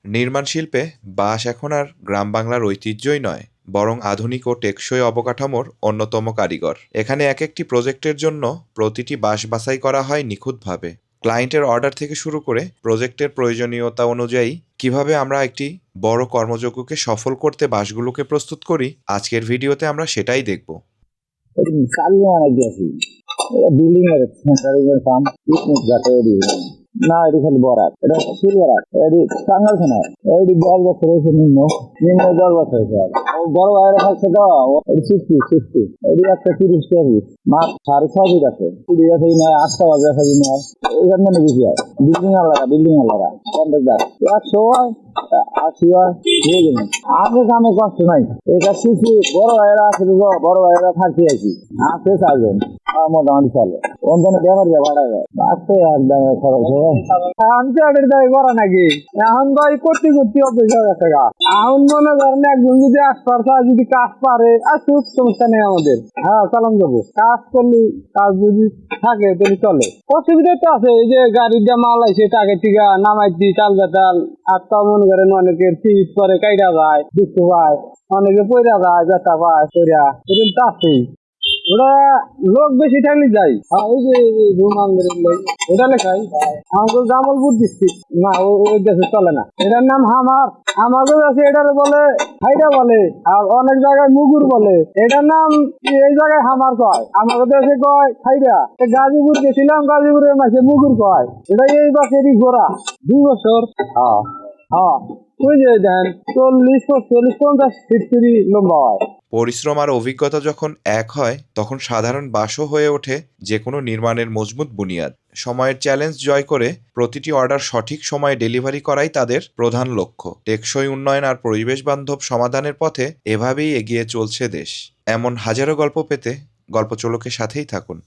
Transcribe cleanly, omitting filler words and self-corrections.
নির্মাণ শিল্পে বাঁশ এখন আর গ্রাম বাংলার ঐতিহ্যই নয়, বরং আধুনিক ও টেকসই অবকাঠামোর অন্যতম কারিগর। এখানে এক একটি প্রজেক্টের জন্য প্রতিটি বাঁশ বাছাই করা হয় নিখুঁতভাবে। ক্লায়েন্টের অর্ডার থেকে শুরু করে প্রজেক্টের প্রয়োজনীয়তা অনুযায়ী কিভাবে আমরা একটি বড় কর্মযজ্ঞকে সফল করতে বাঁশগুলোকে প্রস্তুত করি, আজকের ভিডিওতে আমরা সেটাই দেখব। বিল্ডিং এর সেন্টারিং কাম ইট যাতে না এটি খালি বরাত, এটা সিল বরাত, এটি টাঙ্গাল খানা, এটি 10 বছর হয়েছে নিম্ন 10 বছর হয়েছে। বড় ভাইয়ের কাছে তো এটি 60 এটি একটা 30 টাকা মাছ 6.5 আছে, 8টা বাজে আছে কিনা এখান থেকে বেশি হয়। বিল্ডিং আলাদা কন্ট্রাক্টার 180 হয়ে যাবে। আগে কামে কষ্ট নাই, এটা শিখি বড় ভাইয়েরা আছে, বড় ভাইয়েরা থাকি আছি আছে 4 জন মোটামুটি চলে। অন্তনে ব্যবহার বাড়া যায় আসতে আর দামের খরচ হয়। এখন চেয়ারের দাবি করা নাকি, এখন ভাই করতে অভ্যেস হয়ে গেছে গা। এখন মনে করেন একজন যদি যদি কাজ পারে আর সমস্যা নেই আমাদের, হ্যাঁ চালান যাবো। কাজ করলে কাজ যদি থাকে তাহলে চলে। অসুবিধা তো আছে, এই যে গাড়ির যে মাল আছে তাকে টিকা নামাই দিই চাল বেতাল, আর তা মনে করেন অনেকের সিট করে কাইটা যায়, দুঃখ পায়, অনেকে পয়রা যায়, ব্যথা পায় পয়রা, এরকম তো আছেই। ওরা লোক বেশি থাকলে যাই, ওই যে ওটা লেখাই আমাদের জামালপুর ডিস্ট্রিক্ট না, ওই দেশে চলে না। এটার নাম হামার, আমাদের আছে এটার বলে হাইডা বলে, আর অনেক জায়গায় মুগুর বলে। এটার নাম এই জায়গায় হামার কয়, আমাদের দেশে কয় হাইডা। গাজীপুর গেছিলাম, গাজীপুরের মাঝে মুগুর কয়। এটা এই বছরই ঘোরা 2 বছর। ওই যে দেন 40, 45, 50 ফিট লম্বা হয়। পরিশ্রম আর অভিজ্ঞতা যখন এক হয়, তখন সাধারণ বাঁশও হয়ে ওঠে যে কোনো নির্মাণের মজবুত বুনিয়াদ। সময়ের চ্যালেঞ্জ জয় করে প্রতিটি অর্ডার সঠিক সময়ে ডেলিভারি করাই তাদের প্রধান লক্ষ্য। টেকসই উন্নয়ন আর পরিবেশ বান্ধব সমাধানের পথে এভাবেই এগিয়ে চলছে দেশ। এমন হাজারো গল্প পেতে গল্পচলকের সাথেই থাকুন।